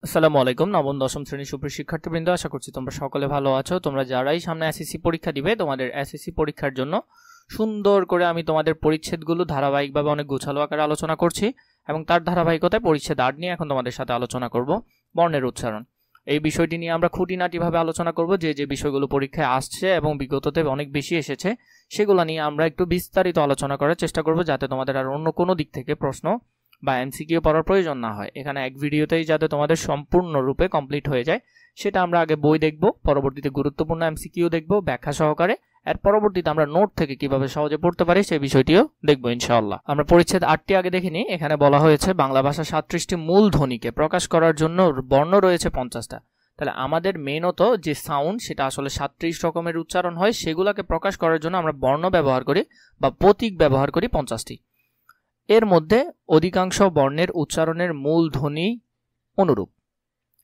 আসসালামু আলাইকুম। নবম দশম শ্রেণীর সুপ্রিয় শিক্ষার্থীবৃন্দ, আশা করছি তোমরা সকলে ভালো আছো। তোমরা যারাই সামনে এসএসসি পরীক্ষা দিবে, তোমাদের এসএসসি পরীক্ষার জন্য সুন্দর করে আমি তোমাদের পরিচ্ছেদগুলো ধারাবাহিকভাবে অনেক গোছালো আকারে আলোচনা করছি এবং তার ধারাবাহিকতায় পরিচ্ছেদ 8 নিয়ে এখন তোমাদের সাথে আলোচনা করব। বর্ণের উচ্চারণ এই বিষয়টি নিয়ে আমরা খুঁটিনাটিভাবে আলোচনা করব। যে বিষয়গুলো পরীক্ষায় আসছে এবং বিগততে অনেক বেশি এসেছে সেগুলো নিয়ে আমরা একটু বিস্তারিত আলোচনা করার চেষ্টা করব, যাতে তোমাদের আর অন্য কোনো দিক থেকে প্রশ্ন বা এমসিকিউ পড়ার প্রয়োজন না হয়। এখানে এক ভিডিওতেই যাতে তোমাদের সম্পূর্ণরূপে কমপ্লিট হয়ে যায় সেটা আমরা আগে বই দেখব, পরবর্তীতে গুরুত্বপূর্ণ এমসিকিউ দেখব ব্যাখ্যা সহকারে, এর পরবর্তীতে আমরা নোট থেকে কিভাবে সহজে পড়তে পারি সেই বিষয়টিও দেখব ইনশাআল্লাহ। আমরা পরিচ্ছেদ 8টি আগে দেখে নিই। এখানে বলা হয়েছে বাংলা ভাষা 37টি মূল ধ্বনিকে প্রকাশ করার জন্য বর্ণ রয়েছে 50টা। তাহলে আমাদের মেনত যে সাউন্ড সেটা আসলে 37 রকমের উচ্চারণ হয়, সেগুলোকে প্রকাশ করার জন্য আমরা বর্ণ ব্যবহার করি বা প্রতীক ব্যবহার করি 50টি। এর মধ্যে অধিকাংশ বর্ণের উচ্চারণের মূল ধ্বনি অনুরূপ,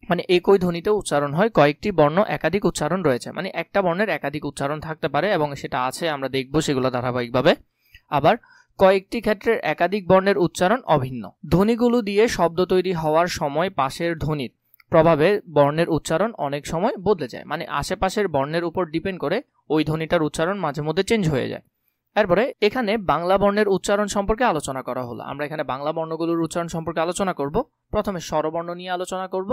মানে একই ধ্বনিতে উচ্চারণ হয়। কয়েকটি বর্ণ একাধিক উচ্চারণ রয়েছে, মানে একটা বর্ণের একাধিক উচ্চারণ থাকতে পারে এবং সেটা আছে, আমরা দেখব সেগুলো ধারাবাহিকভাবে। আবার কয়েকটি ক্ষেত্রে একাধিক বর্ণের উচ্চারণ অভিন্ন। ধ্বনিগুলো দিয়ে শব্দ তৈরি হওয়ার সময় পাশের ধ্বনির প্রভাবে বর্ণের উচ্চারণ অনেক সময় বদলে যায়, মানে আশেপাশের বর্ণের উপর ডিপেন্ড করে ওই ধ্বনিটার উচ্চারণ মাঝে মধ্যে চেঞ্জ হয়ে যায়। এরপরে এখানে বাংলা বর্ণের উচ্চারণ সম্পর্কে আলোচনা করা হলো। আমরা এখানে বাংলা বর্ণগুলোর উচ্চারণ সম্পর্কে আলোচনা করব। প্রথমে স্বরবর্ণ নিয়ে আলোচনা করব।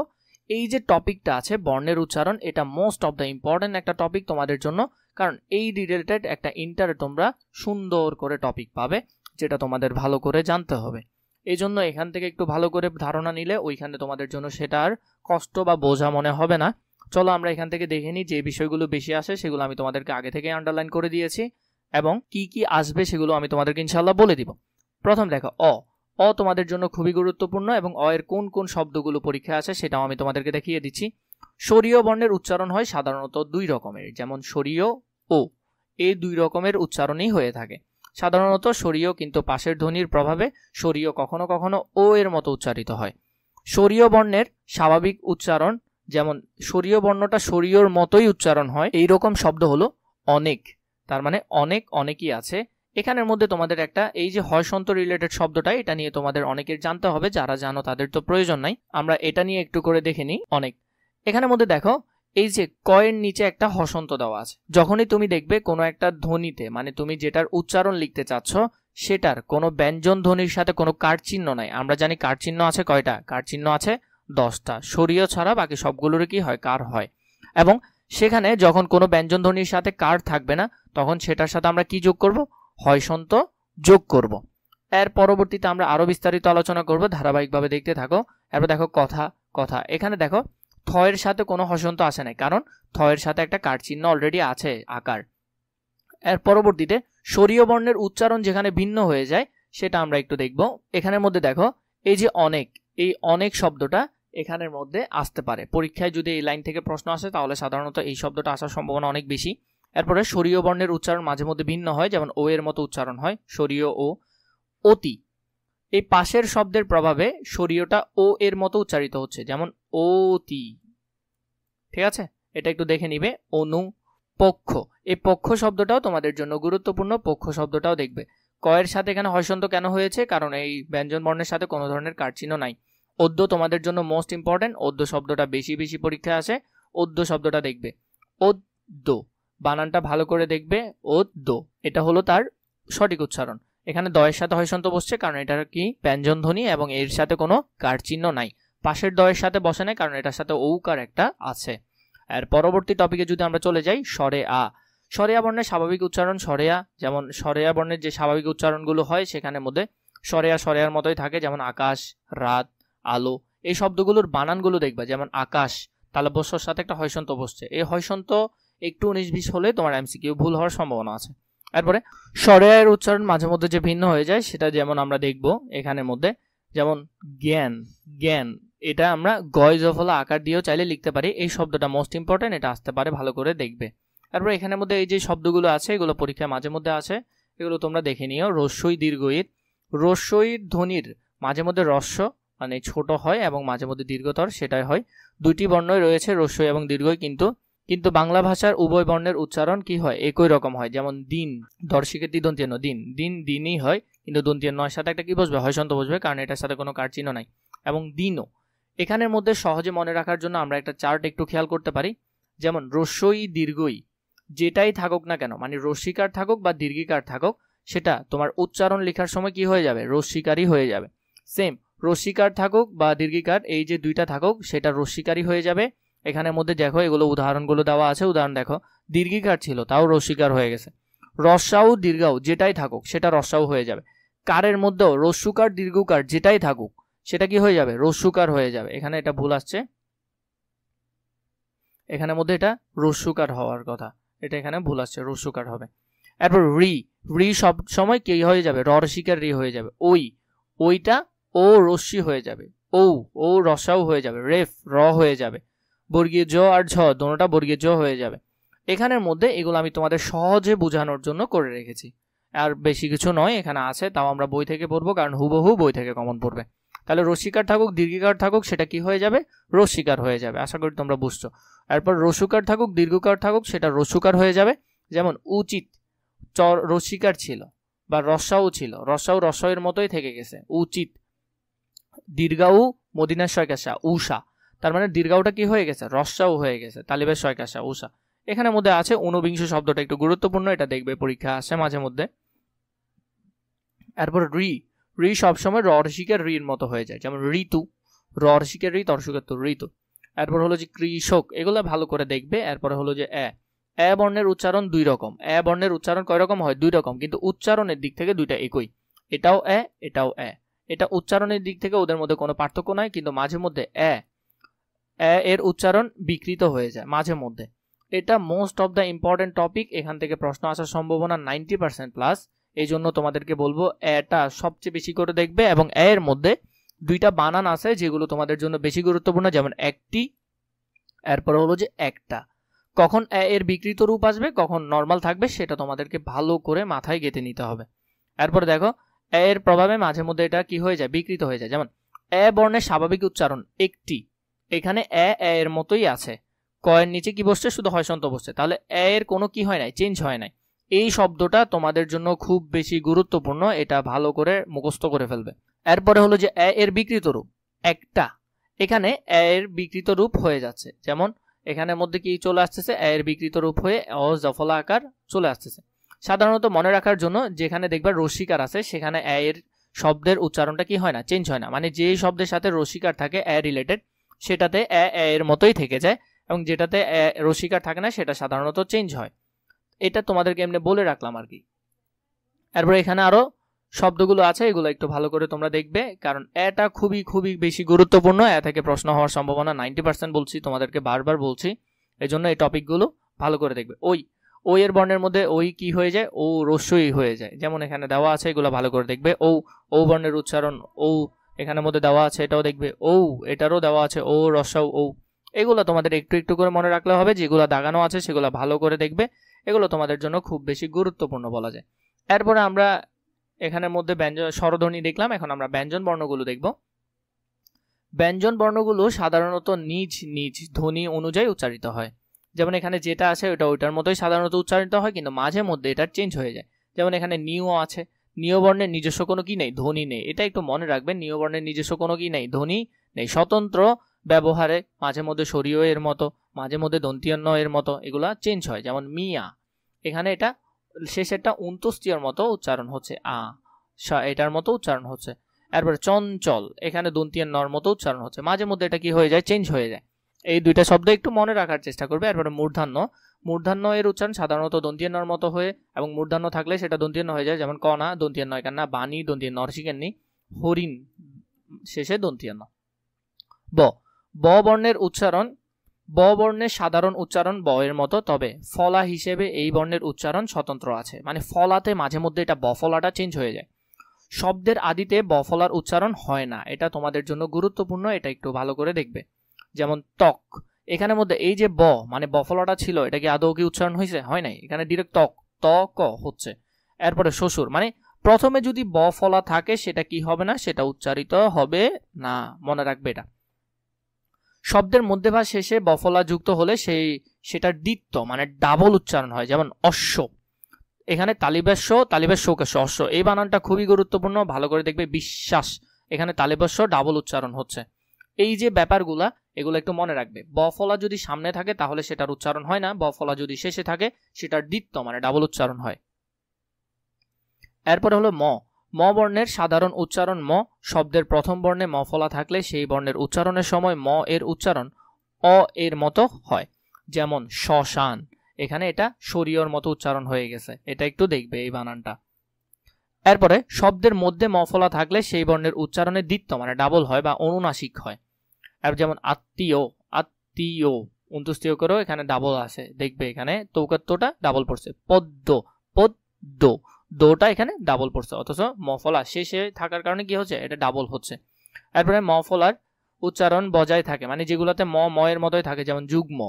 এই যে টপিকটা আছে বর্ণের উচ্চারণ, এটা মোস্ট অফ দ্য ইম্পর্টেন্ট একটা টপিক তোমাদের জন্য, কারণ এই রিলেটেড একটা ইন্টারে তোমরা সুন্দর করে টপিক পাবে যেটা তোমাদের ভালো করে জানতে হবে। এই জন্য এখান থেকে একটু ভালো করে ধারণা নিলে ওইখানে তোমাদের জন্য সেটা আর কষ্ট বা বোঝা মনে হবে না। চলো আমরা এখান থেকে দেখে নিই যে বিষয়গুলো বেশি আসে সেগুলো আমি তোমাদেরকে আগে থেকে আন্ডারলাইন করে দিয়েছি এবং কি কি আসবে সেগুলো আমি তোমাদেরকে ইনশাআল্লাহ বলে দিব। প্রথম দেখো অ তোমাদের জন্য খুবই গুরুত্বপূর্ণ এবং অ এর কোন কোন শব্দগুলো পরীক্ষায় আসে সেটাও আমি তোমাদেরকে দেখিয়ে দিচ্ছি। স্বরীয় বর্ণের উচ্চারণ হয় সাধারণত দুই রকমের, যেমন স্বরীয় ও, এই দুই রকমের উচ্চারণই হয়ে থাকে সাধারণত। স্বরীয় কিন্তু পাশের ধ্বনির প্রভাবে স্বরীয় কখনো কখনো ও এর মতো উচ্চারিত হয়। স্বরীয় বর্ণের স্বাভাবিক উচ্চারণ, যেমন স্বরীয় বর্ণটা স্বরীয়র মতোই উচ্চারণ হয়, এই রকম শব্দ হলো অনেক। তার মানে অনেক, অনেকই আছে। এখানের মধ্যে তোমাদের একটা এই যে হয়সন্ত রিলেটেড শব্দটা, এটা নিয়ে তোমাদের অনেকের জানতে হবে, যারা জানো তাদের তো প্রয়োজন নাই, আমরা এটা নিয়ে একটু করে দেখে নিই। অনেক এখানের মধ্যে দেখো এই যে কয়ের নিচে একটা হসন্ত দেওয়া আছে। যখনই তুমি দেখবে কোনো একটা ধ্বনিতে, মানে তুমি যেটার উচ্চারণ লিখতে চাচ্ছ সেটার কোনো ব্যঞ্জন ধ্বনির সাথে কোনো কার চিহ্ন নাই। আমরা জানি কার চিহ্ন আছে কয়টা, কার চিহ্ন আছে 10টা, স্বরীয় ছাড়া বাকি সবগুলোর কি হয়, কার হয়। এবং সেখানে যখন কোনো ব্যঞ্জন ধ্বনির সাথে কার থাকবে না তখন সেটার সাথে আমরা কি যোগ করব, হয়সন্ত যোগ করব। এর পরবর্তীতে আমরা আরো বিস্তারিত আলোচনা করব, ধারাবাহিকভাবে দেখতে থাকো। এরপর দেখো কথা, এখানে দেখো থয়ের সাথে কোনো হসন্ত আসে নাই, কারণ থয়ের সাথে একটা কার চিহ্ন অলরেডি আছে, আকার। এর পরবর্তীতে স্বরীয় বর্ণের উচ্চারণ যেখানে ভিন্ন হয়ে যায় সেটা আমরা একটু দেখব। এখানের মধ্যে দেখো এই যে অনেক, এই অনেক শব্দটা এখানের মধ্যে আসতে পারে। পরীক্ষায় যদি এই লাইন থেকে প্রশ্ন আসে তাহলে সাধারণত এই শব্দটা আসার সম্ভাবনা অনেক বেশি। এরপরে স্বরীয় বর্ণের উচ্চারণ মাঝে মধ্যে ভিন্ন হয়, যেমন ও এর মতো উচ্চারণ হয় স্বরীয় ও। অতি, এই পাশের শব্দের প্রভাবে স্বরীয়টা ও এর মতো উচ্চারিত হচ্ছে, যেমন অতি। ঠিক আছে, এটা একটু দেখে নিবে। অনু, পক্ষ, এই পক্ষ শব্দটাও তোমাদের জন্য গুরুত্বপূর্ণ। পক্ষ শব্দটাও দেখবে কয়ের সাথে এখানে হয়সন্ত কেন হয়েছে, কারণ এই ব্যঞ্জন বর্ণের সাথে কোনো ধরনের কার চিহ্ন নাই। অদ্য তোমাদের জন্য মোস্ট ইম্পর্টেন্ট, অদ্য শব্দটা বেশি বেশি পরীক্ষায় আসে। অদ্য শব্দটা দেখবে, অদ্য বানানটা ভালো করে দেখবে, অদ্য এটা হলো তার সঠিক উচ্চারণ। এখানে দয়ের সাথে হয়সন্ত বসছে কারণ এটার কি ব্যঞ্জন ধ্বনি এবং এর সাথে কোনো কার চিহ্ন নাই। পাশের দয়ের সাথে বসে নাই কারণ এটার সাথে ঔকার একটা আছে। আর পরবর্তী টপিকে যদি আমরা চলে যাই, স্বরে আ, স্বরে আ বর্ণের স্বাভাবিক উচ্চারণ স্বরে আ, যেমন স্বরে আ বর্ণের যে স্বাভাবিক উচ্চারণগুলো হয় সেখানের মধ্যে স্বরে আর মতোই থাকে, যেমন আকাশ, রাত, আলো। এই শব্দগুলোর বানানগুলো দেখবা, যেমন আকাশ তাহলে বস্যর সাথে একটা হয়সন্ত বসছে, এই হয়সন্ত একটু 19-20 হলে তোমার এমসিকিউ ভুল হওয়ার সম্ভাবনা আছে। এরপরে স্বরে এর উচ্চারণ মাঝে মধ্যে যে ভিন্ন হয়ে যায় সেটা যেমন আমরা দেখব এখানের মধ্যে, যেমন জ্ঞান, জ্ঞান এটা আমরা গয় জফলা আকার দিয়েও চাইলে লিখতে পারি। এই শব্দটা মোস্ট ইম্পর্টেন্ট, এটা আসতে পারে, ভালো করে দেখবে। তারপর এখানের মধ্যে এই যে শব্দগুলো আছে এগুলো পরীক্ষায় মাঝে মধ্যে আসে, এগুলো তোমরা দেখে নিও। রস্যই দীর্ঘইর, রস্যইর ধ্বনির মাঝে মধ্যে রস্য মানে ছোট হয় এবং মাঝে মধ্যে দীর্ঘতর, সেটাই হয়। দুইটি বর্ণই রয়েছে রস্যই এবং দীর্ঘই, কিন্তু বাংলা ভাষার উভয় বর্ণের উচ্চারণ কি হয়, একই রকম হয়। যেমন দিন, দর্শিকের দন্ত্য দিন, দিন দিনই হয়, কিন্তু দন্ত্য নয়ের সাথে একটা কি বসবে, হয়সন্ত বসবে, কারণ এটার সাথে কোনো কার চিহ্ন নাই। এবং দিনও, এখানের মধ্যে সহজে মনে রাখার জন্য আমরা একটা চার্ট একটু খেয়াল করতে পারি। যেমন রস্যই দীর্ঘই যেটাই থাকুক না কেন, মানে রস্যিকার থাকুক বা দীর্ঘিকার থাকুক, সেটা তোমার উচ্চারণ লেখার সময় কি হয়ে যাবে, রস্যিকারই হয়ে যাবে। সেম রস্যিকার থাকুক বা দীর্ঘিকার, এই যে দুইটা থাকুক সেটা রস্যিকারই হয়ে যাবে। এখানের মধ্যে দেখো এগুলো উদাহরণগুলো দেওয়া আছে, উদাহরণ দেখো দীর্ঘিকার ছিল তাও রস্যিকার হয়ে গেছে। রস্যাউ দীর্ঘাউ যেটাই থাকুক সেটা রস্যাউ হয়ে যাবে। কারের মধ্যেও রস্যুকার দীর্ঘকার যেটাই থাকুক সেটা কি হয়ে যাবে, রস্যুকার হয়ে যাবে। এখানে এটা ভুল আসছে, এখানের মধ্যে এটা রস্যুকার হওয়ার কথা, এটা এখানে ভুল আসছে, রস্যুকার হবে। এরপর রি, রি সব সময় কি হয়ে যাবে, রসিকার রি হয়ে যাবে। ওই, ওইটা ও রস্যি হয়ে যাবে। ও, ও রসাও হয়ে যাবে। রেফ, র হয়ে যাবে। বর্গীয় জ আর ঝ দোনোটা বর্গীয় জ হয়ে যাবে। এখানের মধ্যে এগুলো আমি তোমাদের সহজে বোঝানোর জন্য করে রেখেছি, আর বেশি কিছু নয় এখানে আছে, তাও আমরা বই থেকে পড়বো কারণ হুবহু বই থেকে কমন পড়বে। তাহলে রস্যিকার থাকুক দীর্ঘিকার থাকুক সেটা কি হয়ে যাবে, রস্যিকার হয়ে যাবে। আশা করি তোমরা বুঝছো। এরপর রস্যুকার থাকুক দীর্ঘকার থাকুক সেটা রস্যুকার হয়ে যাবে। যেমন উচিত রস্যিকার ছিল বা রস্যাও ছিল, রস্যাও রস্যের মতোই থেকে গেছে, উচিত। দীর্ঘাউ মদিনার শয়কাশা উষা, তার মানে দীর্ঘাউটা কি হয়ে গেছে, রস্যাও হয়ে গেছে, তালিবের শয়কাশা উষা। এখানের মধ্যে আছে ঊনবিংশ শব্দটা একটু গুরুত্বপূর্ণ, এটা দেখবে পরীক্ষা আসে মাঝে মধ্যে। এরপর রি, রি সবসময় রসিকের রির মতো হয়ে যায়, যেমন ঋতু, রসিকের রি তর্ষকের তো ঋতু। এরপর হলো যে কৃষক, এগুলো ভালো করে দেখবে। এরপরে হলো যে এ বর্ণের উচ্চারণ দুই রকম। এ বর্ণের উচ্চারণ কয় রকম হয়, দুই রকম, কিন্তু উচ্চারণের দিক থেকে দুইটা একই। এটাও এটাও এটা উচ্চারণের দিক থেকে ওদের মধ্যে কোনো পার্থক্য নাই, কিন্তু মাঝে মধ্যে এর উচ্চারণ বিকৃত হয়ে যায় মাঝে মধ্যে। এটা most of the important topic, এখান থেকে প্রশ্ন আসার সম্ভাবনা 90% প্লাস। এই জন্য তোমাদেরকে বলবো এটা সবচেয়ে বেশি করে দেখবে, এবং এর মধ্যে দুইটা বানান আছে যেগুলো তোমাদের জন্য বেশি গুরুত্বপূর্ণ, যেমন একটি, এরপর হলো যে একটা। কখন এর বিকৃত রূপ আসবে কখন নর্মাল থাকবে সেটা তোমাদেরকে ভালো করে মাথায় গেঁথে নিতে হবে। এরপর দেখো এর প্রভাবে মাঝে মধ্যে এটা কি হয়ে যায়, বিকৃত হয়ে যায়। যেমন এ বর্ণের স্বাভাবিক উচ্চারণ একটি, এখানে এর মতোই আছে, কয়ের নিচে কি বসছে, শুধু হয়সন্ত বসছে, তাহলে এর কোনো কি হয় নাই, চেঞ্জ হয় নাই। এই শব্দটা তোমাদের জন্য খুব বেশি গুরুত্বপূর্ণ, এটা ভালো করে মুখস্থ করে ফেলবে। এরপরে হলো যে এর বিকৃত রূপ একটা, এখানে এর বিকৃত রূপ হয়ে যাচ্ছে, যেমন এখানের মধ্যে কি চলে আসতেছে, এর বিকৃত রূপ হয়ে জফলা আকার চলে আসতেছে। সাধারণত মনে রাখার জন্য যেখানে দেখবা রসিকার আছে সেখানে এর শব্দের উচ্চারণটা কি হয় না, চেঞ্জ হয় না, মানে যে শব্দের সাথে রসিকার থাকে এ রিলেটেড সেটাতে এর মতোই থেকে যায়, এবং যেটাতে রসিকার থাকে না সেটা সাধারণত চেঞ্জ হয়। এটা তোমাদেরকে এমনি বলে রাখলাম আর কি। এরপর এখানে আরো শব্দগুলো আছে, এগুলো একটু ভালো করে তোমরা দেখবে, কারণ এটা খুবই খুবই বেশি গুরুত্বপূর্ণ। এ থেকে প্রশ্ন হওয়ার সম্ভাবনা 90% বলছি, তোমাদেরকে বারবার বলছি, এই জন্য এই টপিকগুলো ভালো করে দেখবে। ওই এর বর্ণের মধ্যে ওই কি হয়ে যায়, ও রস্যই হয়ে যায়, যেমন এখানে দেওয়া আছে, এগুলো ভালো করে দেখবে। ও বর্ণের উচ্চারণ ও এখানের মধ্যে দেওয়া আছে, এটাও দেখবে। এটারও দেওয়া আছে ও রস্যাও। এগুলো তোমাদের একটু একটু করে মনে রাখলে হবে, যেগুলো দাগানো আছে সেগুলো ভালো করে দেখবে, এগুলো তোমাদের জন্য খুব বেশি গুরুত্বপূর্ণ বলা যায়। এরপরে আমরা এখানের মধ্যে ব্যঞ্জন স্বরধ্বনি দেখলাম, এখন আমরা ব্যঞ্জন বর্ণগুলো দেখব। ব্যঞ্জন বর্ণগুলো সাধারণত নিজ নিজ ধ্বনি অনুযায়ী উচ্চারিত হয়, যেমন এখানে যেটা আছে ওটা ওইটার মতোই সাধারণত উচ্চারিত হয়, কিন্তু মাঝে মধ্যে এটা চেঞ্জ হয়ে যায়। যেমন এখানে নিও আছে, নিও বর্ণের নিজস্ব কোনো কি নেই, ধ্বনি নেই, এটা একটু মনে রাখবেন, নিও বর্ণের নিজস্ব কোনো কি নেই, ধ্বনি নেই, স্বতন্ত্র ব্যবহারে মাঝে মধ্যে সরিয় এর মতো, মাঝে মধ্যে দন্তিয়ান্ন এর মতো এগুলা চেঞ্জ হয়। যেমন মিয়া, এখানে এটা শেষেরটা উন্তস্তিয়র মতো উচ্চারণ হচ্ছে, এটার মতো উচ্চারণ হচ্ছে। এরপরে চঞ্চল, এখানে দন্তিয়ান্নর মতো উচ্চারণ হচ্ছে, মাঝে মধ্যে এটা কি হয়ে যায়, চেঞ্জ হয়ে যায়। এই দুইটা শব্দ একটু মনে রাখার চেষ্টা করবে। এরপরে মূর্ধান্য, মূর্ধান্য এর উচ্চারণ সাধারণত দন্তিয়ান্নর মতো হয়ে, এবং মূর্ধান্য থাকলে সেটা দন্তিয়ান্ন হয়ে যায়, যেমন কণা দন্তিয়ান্ন একান্না, বাণী দন্তিয়ান্ন অর্শিকেননি, হরিণ শেষে দন্তিয়ান্ন। ব বর্ণের উচ্চারণ, ব বর্ণের সাধারণ উচ্চারণ ব এর মতো, তবে ফলা হিসেবে এই বর্ণের উচ্চারণ স্বতন্ত্র আছে, মানে ফলাতে মাঝে মধ্যে এটা বফলাটা চেঞ্জ হয়ে যায়। শব্দের আদিতে বফলার উচ্চারণ হয় না, এটা তোমাদের জন্য গুরুত্বপূর্ণ, এটা একটু ভালো করে দেখবে। যেমন ত্বক, এখানের মধ্যে এই যে ব মানে বফলাটা ছিল, এটা কি আদৌ কি উচ্চারণ হয়েছে, হয় নাই, এখানে ডিরেক্ট ত্বক হচ্ছে। এরপরে শ্বশুর, মানে প্রথমে যদি বফলা থাকে সেটা কি হবে না, সেটা উচ্চারিত হবে না, মনে রাখবে এটা। শব্দের মধ্যে বা শেষে বফলা যুক্ত হলে সেটা দ্বিত্ব মানে ডাবল উচ্চারণ হয়, যেমন অশ্ব, এখানে তালিবেশ্য অশ্ব, এই বানানটা খুবই গুরুত্বপূর্ণ, ভালো করে দেখবে। বিশ্বাস, এখানে তালিবেশ্য ডাবল উচ্চারণ হচ্ছে, এই যে ব্যাপারগুলা এগুলো একটু মনে রাখবে। ব ফলা যদি সামনে থাকে তাহলে সেটার উচ্চারণ হয় না, ব ফলা যদি শেষে থাকে সেটার দ্বিত্ব মানে ডাবল উচ্চারণ হয়। এরপরে হলো ম। ম বর্ণের সাধারণ উচ্চারণ ম। শব্দের প্রথম বর্ণে ম ফলা থাকলে সেই বর্ণের উচ্চারণের সময় ম এর উচ্চারণ অ এর মতো হয়, যেমন শ্মশান, এখানে এটা শরীয়র মতো উচ্চারণ হয়ে গেছে, এটা একটু দেখবে এই বানানটা। এরপরে শব্দের মধ্যে ম ফলা থাকলে সেই বর্ণের উচ্চারণে দ্বিত্ব মানে ডাবল হয় বা অনুনাসিক হয়। আর যেমন আত্মীয়, আত্মীয়, অন্ত্যেষ্টিয় করেও এখানে ডাবল আছে, দেখবে এখানে তৌকাত্তটা ডাবল পড়ছে। পদ্ম, পদ্ম, দোটা এখানে ডাবল পড়ছে, অথচ ম ফলা শেষে থাকার কারণে কি হচ্ছে, এটা ডাবল হচ্ছে। এরপরে ম ফলার উচ্চারণ বজায় থাকে মানে যেগুলোতে ম ম এর মতোই থাকে, যেমন যুগ্ম,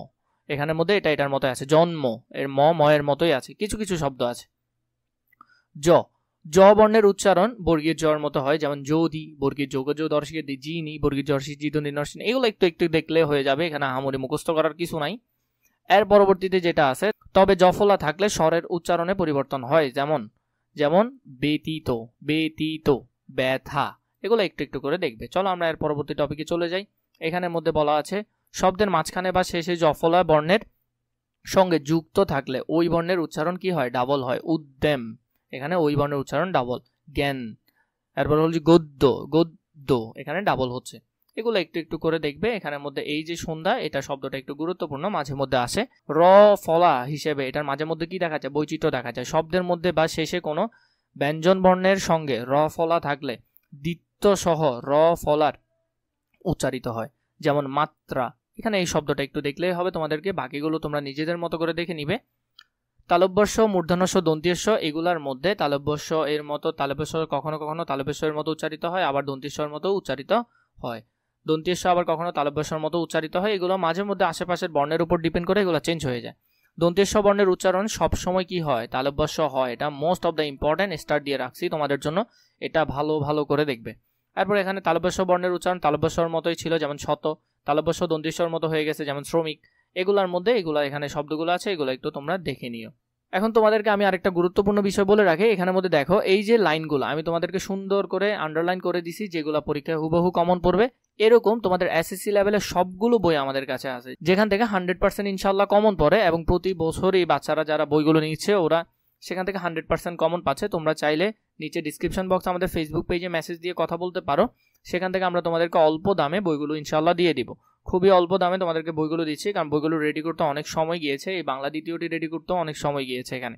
এখানের মধ্যে এটা এটার মতো আছে। জন্ম, এর ম ম এর মতোই আছে, কিছু কিছু শব্দ আছে। জ, জ বর্ণের উচ্চারণ বর্গীয় জর মতো হয়, যেমন যদি, বর্গীয় যোগ যো দর্শকে জিনি, বর্গীয় জর্ষি জিদনি নর্ষিন, এগুলো একটু একটু দেখলে হয়ে যাবে, এখানে আহামরি মুখস্থ করার কিছু নাই। এর পরবর্তীতে যেটা আছে, তবে জফলা থাকলে স্বরের উচ্চারণে পরিবর্তন হয়, যেমন যেমন ব্যতীত, ব্যতীত, ব্যথা, এগুলো একটু একটু করে দেখবে। চলো আমরা এর পরবর্তী টপিকে চলে যাই। এখানের মধ্যে বলা আছে শব্দের মাঝখানে বা শেষে জফলা বর্ণের সঙ্গে যুক্ত থাকলে ওই বর্ণের উচ্চারণ কি হয়, ডাবল হয়। উদ্যম, এখানে ওই বর্ণের উচ্চারণ ডাবল। জ্ঞান, এরপর হচ্ছে গদ্য, গদ্য, এখানে ডাবল হচ্ছে। এগুলো একটু একটু করে দেখবে। এখানের মধ্যে এই যে সন্ধ্যা, এটা শব্দটা একটু গুরুত্বপূর্ণ, মাঝে মধ্যে আসে র ফলা হিসেবে, এটার মাঝে মধ্যে কি দেখা যায়, বৈচিত্র্য দেখা যায়। শব্দের মধ্যে বা শেষে কোনো ব্যঞ্জন বর্ণের সঙ্গে র ফলা থাকলে দ্বিত্ব সহ র ফলার উচ্চারিত হয়, যেমন মাত্রা, এখানে এই শব্দটা একটু দেখলেই হবে তোমাদেরকে, বাকিগুলো তোমরা নিজেদের মতো করে দেখে নিবে। তালব্যস্য, মূর্ধন্যস্য, দন্ত্যস্য, এগুলার মধ্যে তালব্যস্য এর মতো, তালব্যস্য কখনো কখনো তালব্যস্য এর মতো উচ্চারিত হয়, আবার দন্ত্যস্যর মতো উচ্চারিত হয়। দন্ত্যস্য আবার কখনো তালব্যস্যর মতো উচ্চারিত হয়। এগুলো মাঝে মধ্যে আশেপাশের বর্ণের উপর ডিপেন্ড করে এগুলো চেঞ্জ হয়ে যায়। দন্ত্যস্য বর্ণের উচ্চারণ সবসময় কি হয়, তালব্যস্য হয়। এটা most of the important, star দিয়ে রাখছি তোমাদের জন্য, এটা ভালো ভালো করে দেখবে। তারপর এখানে তালব্যস্য বর্ণের উচ্চারণ তালব্যস্যর মতোই ছিল, যেমন শত, তালব্যস্য দন্ত্যস্যর মতো হয়ে গেছে, যেমন শ্রমিক। এগুলার মধ্যে এগুলা এখানে শব্দগুলো আছে, এগুলো একটু তোমরা দেখে নিও। এখন তোমাদেরকে আমি আরেকটা গুরুত্বপূর্ণ বিষয় বলে রাখি। এখানের মধ্যে দেখো এই যে লাইনগুলো আমি তোমাদেরকে সুন্দর করে আন্ডারলাইন করে দিছি, যেগুলো পরীক্ষায় হুবহু কমন পড়বে। এরকম তোমাদের এসএসসি লেভেলের সবগুলো বই আমাদের কাছে আছে, যেখান থেকে 100% ইনশাল্লাহ কমন পড়ে, এবং প্রতি বছরই বাচ্চারা যারা বইগুলো নিচ্ছে ওরা সেখান থেকে 100% কমন পাচ্ছে। তোমরা চাইলে নিচে ডিসক্রিপশন বক্স আমাদের ফেসবুক পেজে মেসেজ দিয়ে কথা বলতে পারো, সেখান থেকে আমরা তোমাদেরকে অল্প দামে বইগুলো ইনশাল্লাহ দিয়ে দিব। খুবই অল্প দামে তোমাদেরকে বইগুলো দিচ্ছি, কারণ বইগুলো রেডি করতে অনেক সময় গিয়েছে, এই বাংলা দ্বিতীয়টি রেডি করতেও অনেক সময় গিয়েছে এখানে।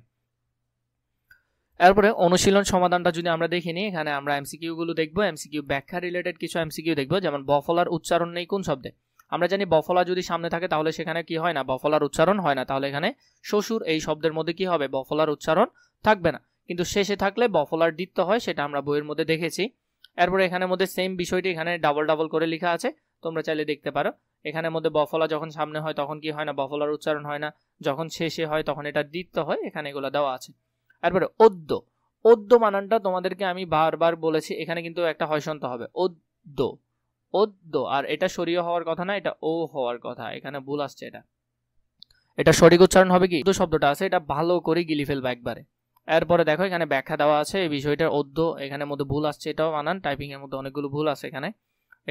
এরপরে অনুশীলন সমাধানটা যদি আমরা দেখি নিই, এখানে আমরা এমসিকিউ গুলো দেখবো, এমসিকিউ ব্যাখ্যা রিলেটেড কিছু এমসিকিউ দেখবো। যেমন বফলার উচ্চারণ নেই কোন শব্দে? আমরা জানি বফলা যদি সামনে থাকে তাহলে সেখানে কি হয় না, বফলার উচ্চারণ হয় না, তাহলে এখানে শ্বশুর এই শব্দের মধ্যে কি হবে, বফলার উচ্চারণ থাকবে না। কিন্তু শেষে থাকলে বফলার দ্বিত্ব হয়, সেটা আমরা বইয়ের মধ্যে দেখেছি। এরপরে এখানের মধ্যে সেম বিষয়টি এখানে ডাবল ডাবল করে লেখা আছে, তোমরা চাইলে দেখতে পারো। এখানের মধ্যে বফলা যখন সামনে হয় তখন কি হয় না, বফলার উচ্চারণ হয় না, যখন শেষে হয় তখন এটা দ্বিত্ব হয়, এখানে এগুলো দেওয়া আছে। এরপরে অদ্য, অদ্য বানানটা তোমাদেরকে আমি বারবার বলেছি, এখানে কিন্তু একটা হয়সন্ত হবে, অদ্য, অদ্য, আর এটা সরিয়ে হওয়ার কথা না, এটা ও হওয়ার কথা, এখানে ভুল আসছে। এটা সঠিক উচ্চারণ হবে কি, অদ্য শব্দটা আছে এটা ভালো করে গিলি ফেলবা একবারে। এরপরে দেখো এখানে ব্যাখ্যা দেওয়া আছে এই বিষয়টার, অদ্য এখানে মধ্যে ভুল আসছে, এটাও বানান, টাইপিং এর মধ্যে অনেকগুলো ভুল আছে এখানে।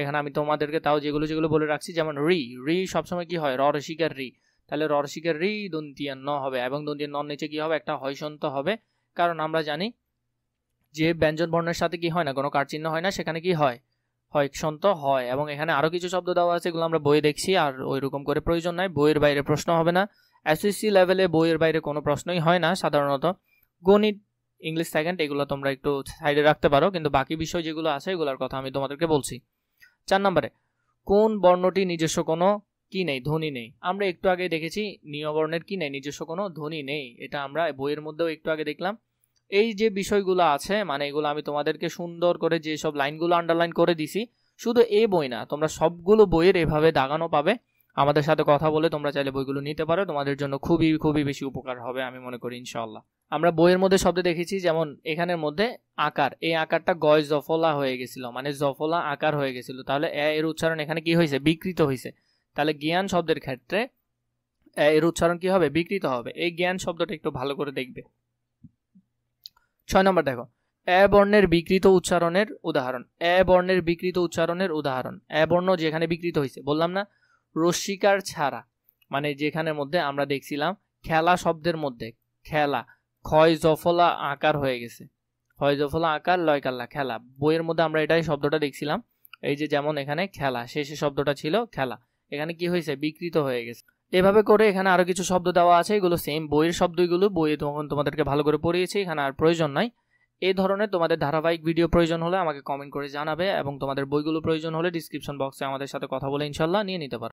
এখানে আমি তোমাদেরকে তাও যেগুলো যেগুলো বলে রাখছি, যেমন রি, রি সবসময় কি হয়, র রসিকার রি, তাহলে র রসিকার রি দন্তিয়া ন হবে, এবং দন্তিয়া ন নিচে কি হবে, একটা হয়সন্ত হবে। কারণ আমরা জানি যে ব্যঞ্জন বর্ণের সাথে কি হয় না, কোনো কার চিহ্ন হয় না, সেখানে কি হয়, হয়সন্ত হয়। এবং এখানে আরো কিছু শব্দ দেওয়া আছে, এগুলো আমরা বইয়ে দেখছি, আর ওইরকম করে প্রয়োজন নাই, বইয়ের বাইরে প্রশ্ন হবে না। এসএসসি লেভেলে বইয়ের বাইরে কোনো প্রশ্নই হয় না সাধারণত। গণিত, ইংলিশ সেকেন্ড, এগুলো তোমরা একটু সাইডে রাখতে পারো, কিন্তু বাকি বিষয় যেগুলো আছে এগুলোর কথা আমি তোমাদেরকে বলছি। 4 নম্বরে, কোন বর্ণটি নিজস্ব কোনো কি নেই, ধ্বনি নেই? আমরা একটু আগে দেখেছি নিয় বর্ণের কি নেই, নিজস্ব কোনো ধ্বনি নেই, এটা আমরা বইয়ের মধ্যেও একটু আগে দেখলাম। এই যে বিষয়গুলো আছে মানে এগুলো আমি তোমাদেরকে সুন্দর করে যে সব লাইনগুলো আন্ডারলাইন করে দিছি, শুধু এই বই না, তোমরা সবগুলো বইয়ের এভাবে দাগানো পাবে। আমাদের সাথে কথা বলে তোমরা চাইলে বইগুলো নিতে পারো, তোমাদের জন্য খুবই খুবই বেশি উপকার হবে আমি মনে করি ইনশাআল্লাহ। আমরা বইয়ের মধ্যে শব্দ দেখেছি, যেমন এখানের মধ্যে আকার, এই আকারটা গয় জফলা হয়ে গেছিল, মানে জফলা আকার হয়ে গেছিল, তাহলে এর উচ্চারণ এখানে কি হয়েছে, বিকৃত হয়েছে। তাহলে জ্ঞান শব্দের ক্ষেত্রে এর উচ্চারণ কি হবে, বিকৃত হবে। এই জ্ঞান শব্দটা একটু ভালো করে দেখবে। 6 নম্বর দেখো, এ বর্ণের বিকৃত উচ্চারণের উদাহরণ। এ বর্ণের বিকৃত উচ্চারণের উদাহরণ। এ বর্ণ যেখানে বিকৃত হয়েছে, বললাম না রস্বীকার ছাড়া, মানে যেখানের মধ্যে আমরা দেখছিলাম খেলা শব্দের মধ্যে খেলা ক্ষয় জফলা আকার হয়ে গেছে, ক্ষয় জফলা আকার লয়কাল্লা খেলা, বইয়ের মধ্যে আমরা এটাই শব্দটা দেখছিলাম। এই যে যেমন এখানে খেলা, শেষে শব্দটা ছিল খেলা, এখানে কি হয়েছে বিকৃত হয়ে গেছে। এভাবে করে এখানে আরো কিছু শব্দ দেওয়া আছে, এগুলো সেম বইয়ের শব্দগুলো, বইয়ে তখন তোমাদেরকে ভালো করে পড়িয়েছি, এখানে আর প্রয়োজন নাই। এই ধরনের তোমাদের ধারাবাহিক ভিডিও প্রয়োজন হলে আমাকে কমেন্ট করে জানাবে, এবং তোমাদের বইগুলো প্রয়োজন হলে ডিসক্রিপশন বক্সে আমাদের সাথে কথা বলে ইনশাল্লাহ নিয়ে নিতে পারো।